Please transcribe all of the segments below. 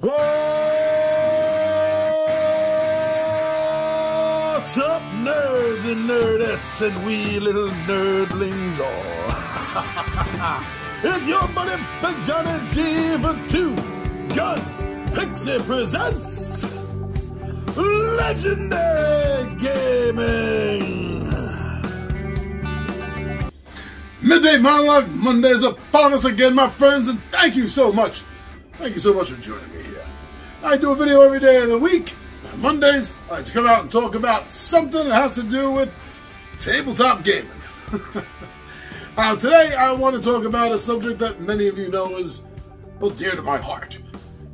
What's up, nerds and nerdettes and wee little nerdlings all? It's your buddy Big Johnny G for Two Gun Pixie presents Legendary Gaming. Midday Monologue Mondays upon us again, my friends, and thank you so much. Thank you so much for joining me here. I do a video every day of the week. On Mondays, I like to come out and talk about something that has to do with tabletop gaming. Today, I want to talk about a subject that many of you know is, well, dear to my heart.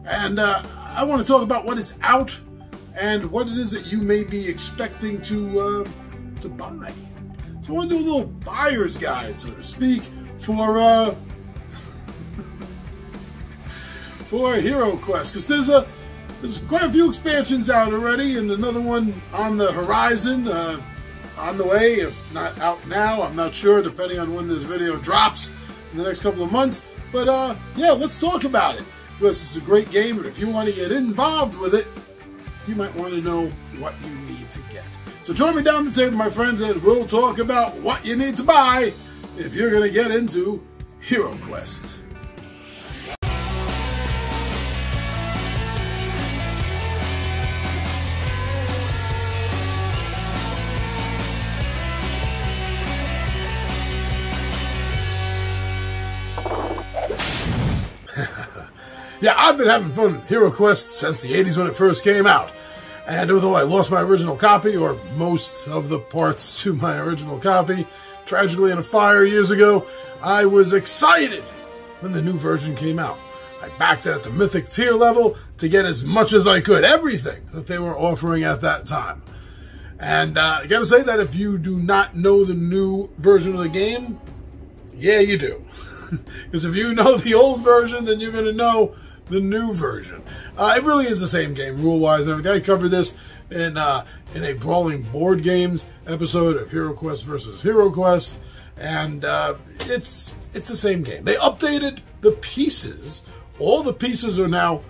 And I want to talk about what is out and what it is that you may be expecting to buy. So I want to do a little buyer's guide, so to speak, for HeroQuest, because there's quite a few expansions out already, and another one on the horizon, on the way, if not out now. I'm not sure, depending on when this video drops in the next couple of months. But yeah, let's talk about it, because it's a great game, and if you want to get involved with it, you might want to know what you need to get. So join me down the table, my friends, and we'll talk about what you need to buy if you're going to get into HeroQuest. Yeah, I've been having fun with HeroQuest since the 80s when it first came out. And although I lost my original copy, or most of the parts to my original copy, tragically in a fire years ago, I was excited when the new version came out. I backed it at the Mythic tier level to get as much as I could, everything that they were offering at that time. And I gotta say that if you do not know the new version of the game, yeah, you do. Because if you know the old version, then you're gonna know the new version. It really is the same game, rule-wise and everything. I covered this in a Brawling Board Games episode of HeroQuest versus HeroQuest, and it's the same game. They updated the pieces. All the pieces are now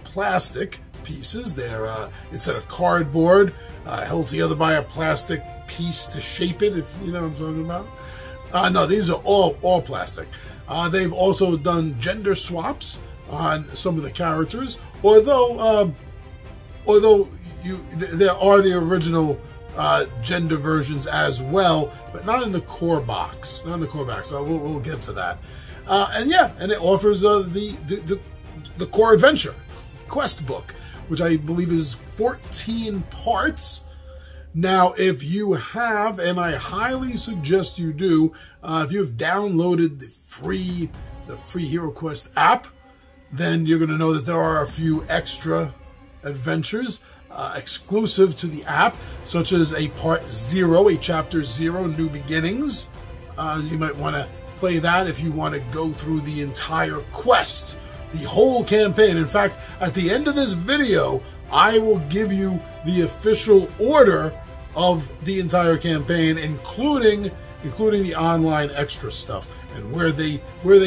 plastic pieces. They're instead of cardboard, held together by a plastic piece to shape it, if you know what I'm talking about. No, these are all plastic. They've also done gender swaps on some of the characters, although there are the original gender versions as well, but not in the core box. Not in the core box. So we'll get to that. And yeah, and it offers the core adventure quest book, which I believe is 14 parts. Now, if you have, and I highly suggest you do, if you have downloaded the free HeroQuest app, then you're going to know that there are a few extra adventures exclusive to the app, such as a Part 0, a Chapter 0, New Beginnings. You might want to play that if you want to go through the entire quest, the whole campaign. In fact, at the end of this video, I will give you the official order of the entire campaign, including the online extra stuff and where they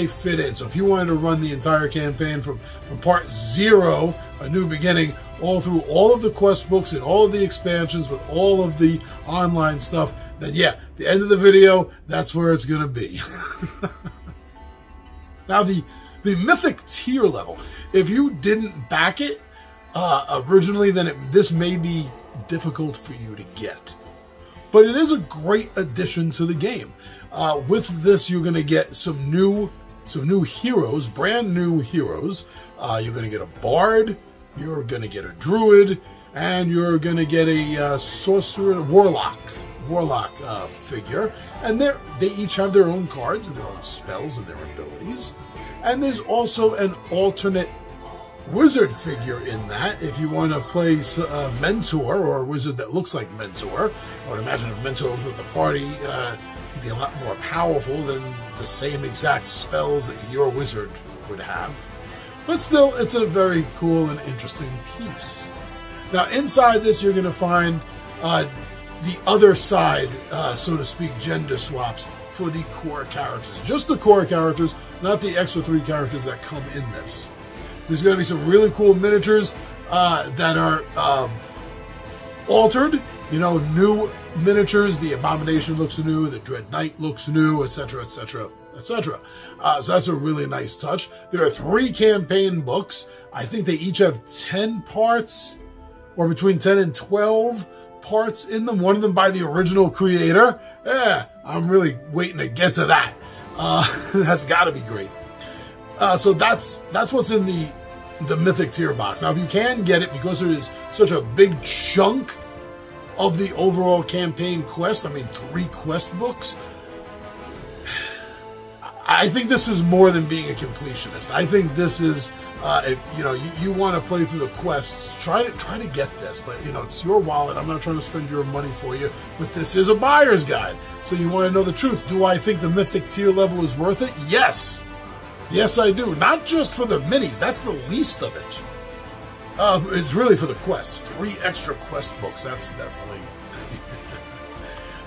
fit in. So if you wanted to run the entire campaign from Part 0, A New Beginning, all through all of the quest books and all of the expansions with all of the online stuff, then yeah, the end of the video, that's where it's going to be. Now, the Mythic tier level, if you didn't back it originally, then this may be difficult for you to get. But it is a great addition to the game. With this, you're going to get some new heroes, brand new heroes. You're going to get a bard, you're going to get a druid, and you're going to get a sorcerer, warlock figure. And they each have their own cards and their own spells and their abilities. And there's also an alternate wizard figure in that. If you want to play a mentor or a wizard that looks like mentor, I would imagine if mentor was with the party, he'd be a lot more powerful than the same exact spells that your wizard would have. But still, it's a very cool and interesting piece. Now, inside this, you're going to find the other side, so to speak, gender swaps for the core characters. Just the core characters, not the extra 3 characters that come in this. There's going to be some really cool miniatures that are altered. You know, new miniatures. The Abomination looks new. The Dread Knight looks new, etc., etc., etc. So that's a really nice touch. There are 3 campaign books. I think they each have 10 parts, or between 10 and 12 parts in them. One of them by the original creator. Yeah, I'm really waiting to get to that. That's got to be great. So that's what's in the Mythic tier box. Now, if you can get it, because it is such a big chunk of the overall campaign quest, I mean 3 quest books, I think this is more than being a completionist. I think this is, if you know, you want to play through the quests, try to get this. But you know, it's your wallet. I'm not trying to spend your money for you. But this is a buyer's guide, so you want to know the truth. Do I think the Mythic tier level is worth it? Yes, yes, I do. Not just for the minis. That's the least of it. It's really for the quests. 3 extra quest books. That's definitely.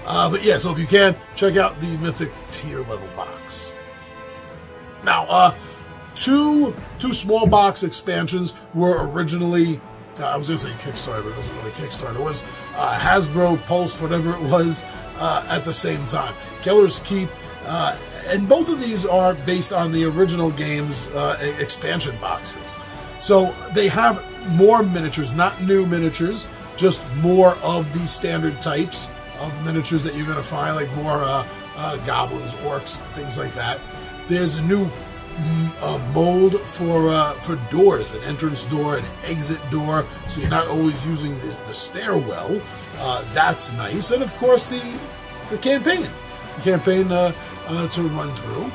But yeah, so if you can, check out the Mythic tier level box. Now, two small box expansions were originally, I was going to say Kickstarter, but it wasn't really Kickstarter. It was Hasbro Pulse, whatever it was, at the same time. Keller's Keep, and both of these are based on the original game's expansion boxes. So they have more miniatures, not new miniatures, just more of the standard types of miniatures that you're going to find, like more goblins, orcs, things like that. There's a new mold for doors, an entrance door, an exit door, so you're not always using the stairwell. That's nice. And of course the campaign. The campaign to run through.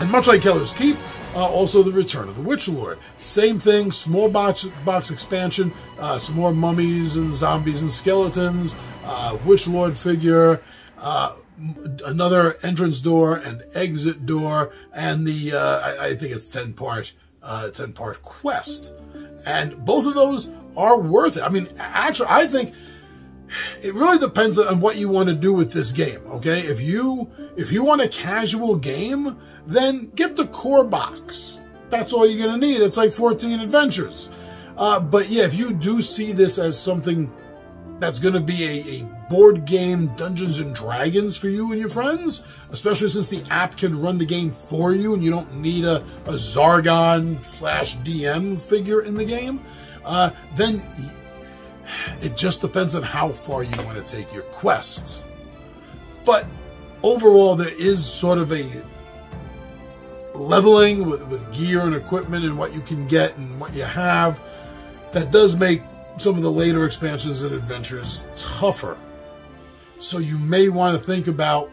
And much like Keller's Keep, also the Return of the Witch Lord. Same thing, small box expansion, some more mummies and zombies and skeletons, Witch Lord figure, another entrance door and exit door, and the I think it's 10-part quest. And both of those are worth it. I mean, actually, I think it really depends on what you want to do with this game, okay? If you want a casual game, then get the core box. That's all you're going to need. It's like 14 adventures. But yeah, if you do see this as something that's going to be a board game Dungeons and Dragons for you and your friends, especially since the app can run the game for you and you don't need a Zargon/DM figure in the game, then it just depends on how far you want to take your quest. But overall, there is sort of a leveling with gear and equipment and what you can get and what you have that does make some of the later expansions and adventures tougher. So you may want to think about,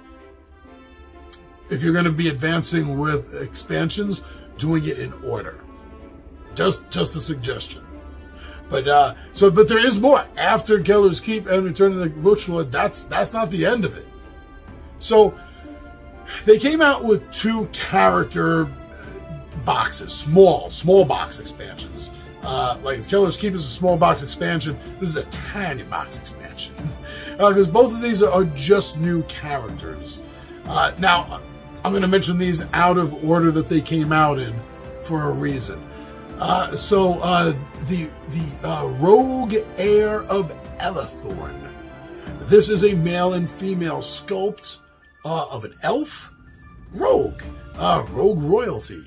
if you're going to be advancing with expansions, doing it in order. Just a suggestion. But but there is more after Keller's Keep and Return of the Witch Lord. That's not the end of it. So they came out with 2 character boxes, small box expansions. Like if Keller's Keep is a small box expansion, this is a tiny box expansion. Because both of these are just new characters. Now, I'm going to mention these out of order that they came out in for a reason. The Rogue Heir of Elathorn. This is a male and female sculpt of an elf rogue, rogue royalty.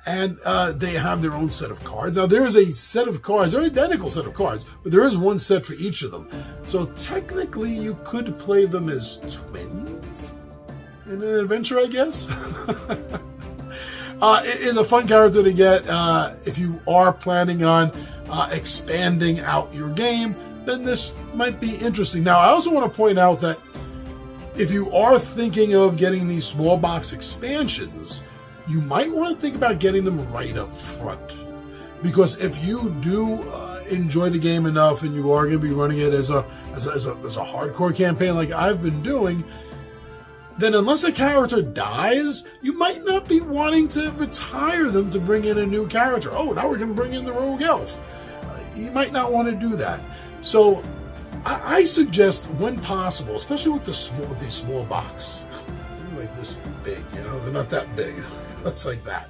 And they have their own set of cards. Now, there is a set of cards, they're identical set of cards, but there is one set for each of them. So technically, you could play them as twins in an adventure, I guess. It is a fun character to get if you are planning on expanding out your game. Then this might be interesting. Now, I also want to point out that if you are thinking of getting these small box expansions, you might want to think about getting them right up front. Because if you do enjoy the game enough and you are going to be running it as a hardcore campaign like I've been doing, then unless a character dies, you might not be wanting to retire them to bring in a new character. Oh, now we're going to bring in the Rogue Elf. You might not want to do that. So I suggest, when possible, especially with these small box, like this big, you know, they're not that big. That's like that.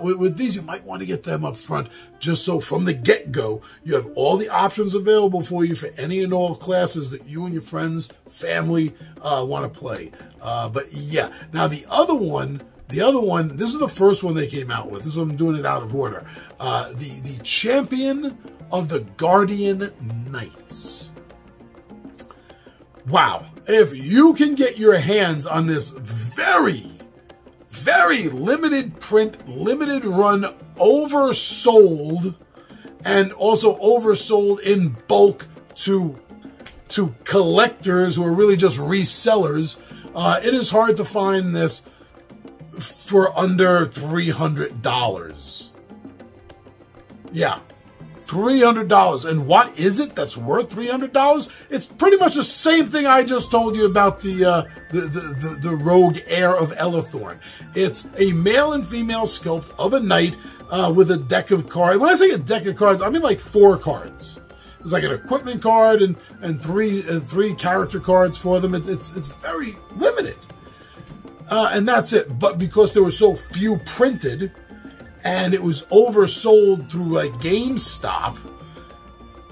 with these, you might want to get them up front, just so from the get-go, you have all the options available for you for any and all classes that you and your friends, family want to play. But yeah, now the other one, this is the first one they came out with. This is what I'm doing it out of order. The Champion of the Guardian Knights. Wow. If you can get your hands on this very, very limited print, limited run, oversold, and also oversold in bulk to collectors who are really just resellers, it is hard to find this for under $300. Yeah, $300. And what is it that's worth $300? It's pretty much the same thing I just told you about the Rogue Heir of Elithorn. It's a male and female sculpt of a knight with a deck of cards. When I say a deck of cards, I mean like 4 cards. There's like an equipment card and three character cards for them. It's very limited. And that's it. But because there were so few printed, and it was oversold through like GameStop,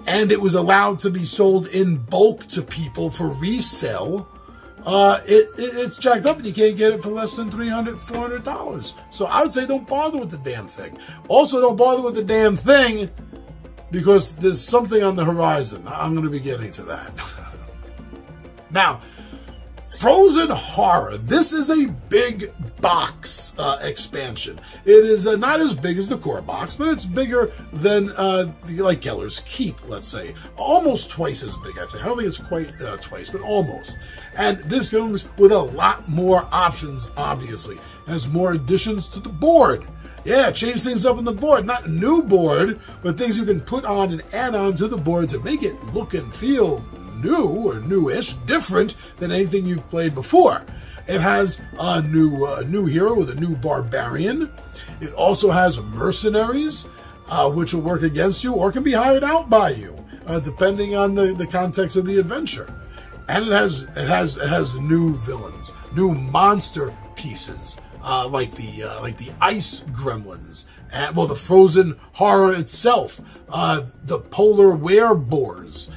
and it was allowed to be sold in bulk to people for resale, it's jacked up, and you can't get it for less than $300, $400. So I would say don't bother with the damn thing. Also, don't bother with the damn thing because there's something on the horizon. I'm going to be getting to that. Now, Frozen Horror. This is a big box expansion. It is not as big as the core box, but it's bigger than like Keller's Keep, let's say. Almost twice as big, I think. I don't think it's quite twice, but almost. And this comes with a lot more options, obviously. It has more additions to the board. Yeah, change things up on the board. Not a new board, but things you can put on and add on to the board to make it look and feel new or newish, different than anything you've played before. It has a new hero with a new barbarian. It also has mercenaries, which will work against you or can be hired out by you, depending on the context of the adventure. And it has new villains, new monster pieces, like the ice gremlins, and well, the Frozen Horror itself, the polar wereboars.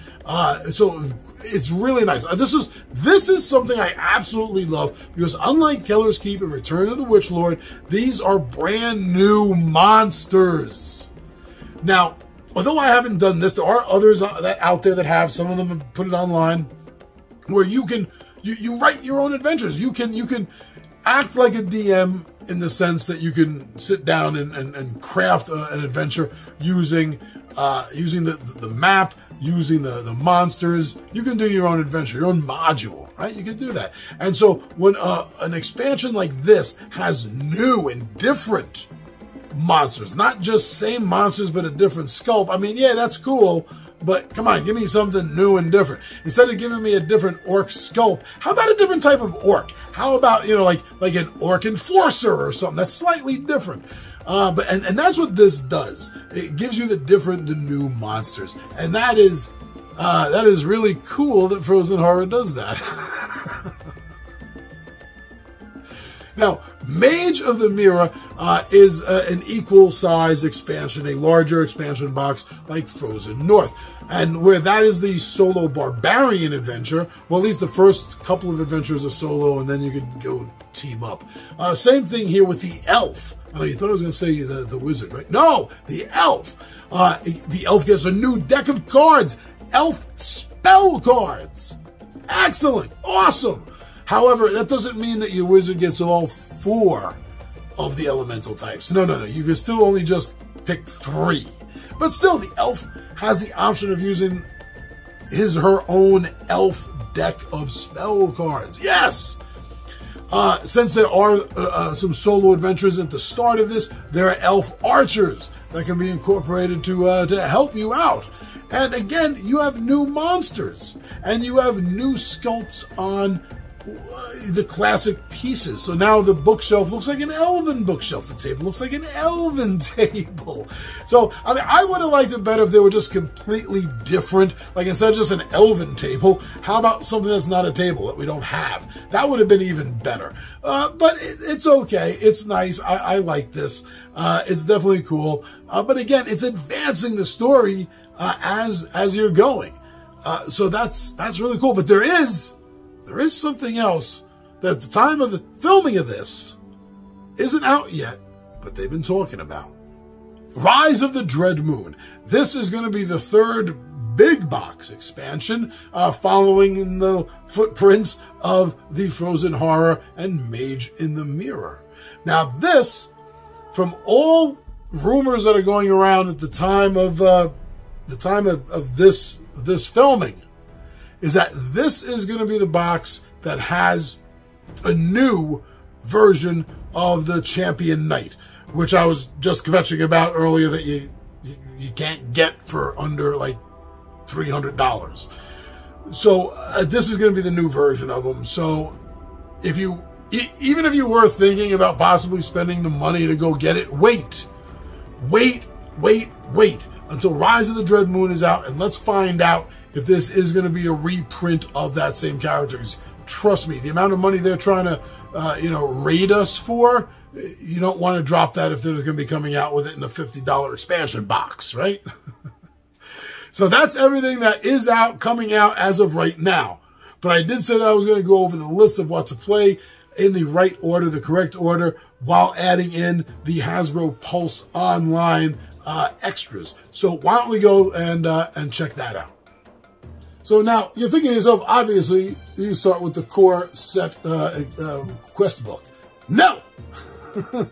So it's really nice. This is something I absolutely love because unlike Keller's Keep and Return of the Witch Lord, these are brand new monsters. Now, although I haven't done this, there are others out there that have. Some of them have put it online where you can you write your own adventures. You can act like a DM in the sense that you can sit down and craft an adventure using the map, using the monsters. You can do your own adventure, your own module, right? You can do that. And so when an expansion like this has new and different monsters, not just same monsters, but a different sculpt, I mean, yeah, that's cool, but come on, give me something new and different. Instead of giving me a different orc sculpt, how about a different type of orc? How about, like an orc enforcer or something that's slightly different? But that's what this does. It gives you the new monsters, and that is really cool that Frozen Horror does that. Now, Mage of the Mirror is an equal size expansion, a larger expansion box like Frozen North. And where that is the solo barbarian adventure, well, at least the first couple of adventures are solo, and then you can go team up. Same thing here with the elf. Oh, you thought I was going to say the wizard, right? No, the elf. The elf gets a new deck of cards. Elf spell cards. Excellent. Awesome. However, that doesn't mean that your wizard gets all 4 of the elemental types. No. You can still only just pick 3. But still, the elf has the option of using her own elf deck of spell cards. Yes! Since there are some solo adventures at the start of this, there are elf archers that can be incorporated to help you out. And again, you have new monsters, and you have new sculpts on the classic pieces. So now the bookshelf looks like an elven bookshelf. The table looks like an elven table. So, I mean, I would have liked it better if they were just completely different. Like, instead of just an elven table, how about something that's not a table that we don't have? That would have been even better. But it's okay. It's nice. I like this. It's definitely cool. But again, it's advancing the story as you're going. So that's really cool. But there is something else that at the time of the filming of this isn't out yet, but they've been talking about. Rise of the Dread Moon. This is going to be the third big box expansion, following in the footprints of the Frozen Horror and Mage in the Mirror. Now this, from all rumors that are going around at the time of this filming, is that this is going to be the box that has a new version of the Champion Knight, which I was just kvetching about earlier that you can't get for under like $300. So this is going to be the new version of them. So even if you were thinking about possibly spending the money to go get it, wait until Rise of the Dread Moon is out, and let's find out if this is going to be a reprint of that same character. Trust me, the amount of money they're trying to, raid us for, you don't want to drop that if they're going to be coming out with it in a $50 expansion box, right? So that's everything that is coming out as of right now. But I did say that I was going to go over the list of what to play in the right order, the correct order, while adding in the Hasbro Pulse Online extras. So why don't we go and check that out? So now, you're thinking to yourself, obviously, you start with the core set quest book. No!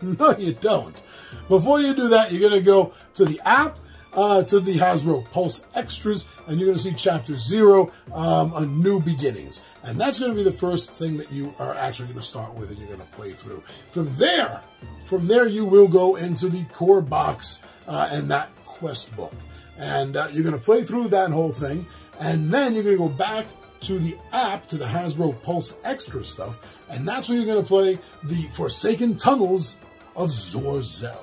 No, you don't. Before you do that, you're going to go to the app, to the Hasbro Pulse Extras, and you're going to see Chapter 0, A New Beginnings. And that's going to be the first thing that you are actually going to start with and you're going to play through. From there you will go into the core box and that quest book. And you're going to play through that whole thing. And then you're going to go back to the app, to the Hasbro Pulse Extra stuff, and that's where you're going to play the Forsaken Tunnels of Zorzel.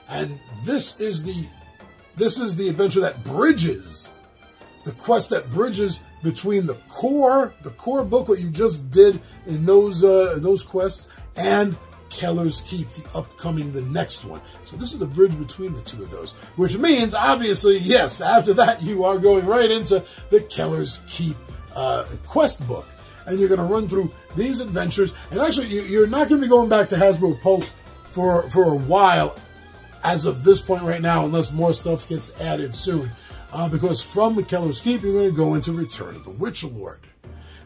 And this is the adventure that bridges, the quest that bridges between the core book, what you just did in those quests, and Keller's Keep, the next one. So this is the bridge between the two of those, which means, obviously, yes, after that, you are going right into the Keller's Keep quest book. And you're going to run through these adventures. And actually, you're not going to be going back to Hasbro Pulse for a while as of this point right now, unless more stuff gets added soon. Because from the Keller's Keep, you're going to go into Return of the Witch Lord.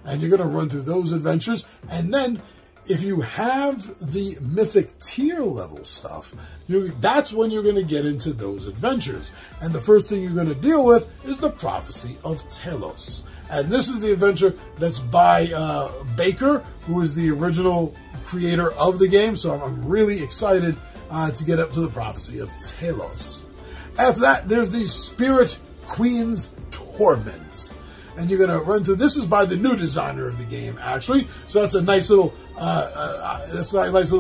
And you're going to run through those adventures. And then, if you have the mythic tier level stuff, that's when you're going to get into those adventures. And the first thing you're going to deal with is the Prophecy of Telos. And this is the adventure that's by Baker, who is the original creator of the game. So I'm really excited to get up to the Prophecy of Telos. After that, there's the Spirit Queen's Torment. And you're going to run through. This is by the new designer of the game, actually. So that's a nice little,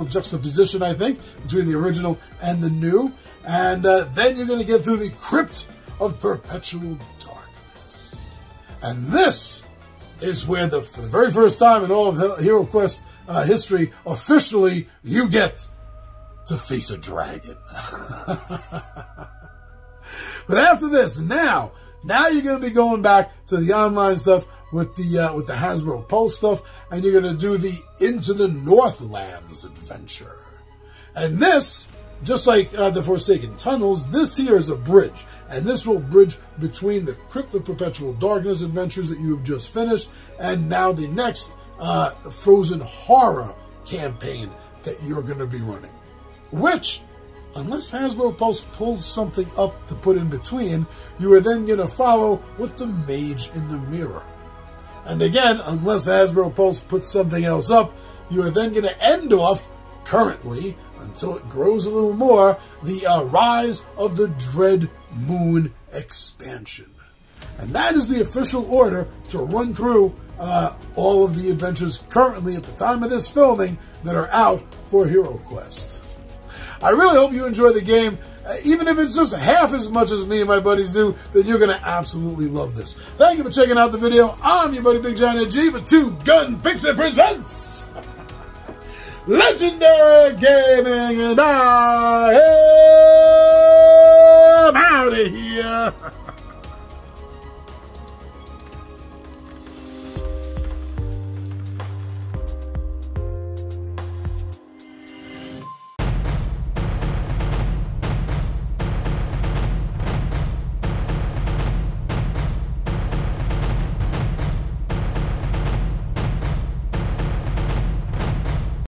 juxtaposition, I think, between the original and the new. And then you're going to get through the Crypt of Perpetual Darkness. And this is where, for the very first time in all of HeroQuest history, officially you get to face a dragon. But after this, now you're going to be going back to the online stuff with the Hasbro Pulse stuff, and you're going to do the Into the Northlands adventure. And this, just like the Forsaken Tunnels, this here is a bridge, and this will bridge between the Crypt of Perpetual Darkness adventures that you have just finished, and now the next Frozen Horror campaign that you're going to be running, which, unless Hasbro Pulse pulls something up to put in between, you are then going to follow with the Mage in the Mirror. And again, unless Hasbro Pulse puts something else up, you are then going to end off, currently, until it grows a little more, the Rise of the Dread Moon expansion. And that is the official order to run through all of the adventures currently at the time of this filming that are out for HeroQuest. I really hope you enjoy the game. Even if it's just half as much as me and my buddies do, then you're going to absolutely love this. Thank you for checking out the video. I'm your buddy Big Giant G for Two Gun Fixer Presents Legendary Gaming, and I am out of here.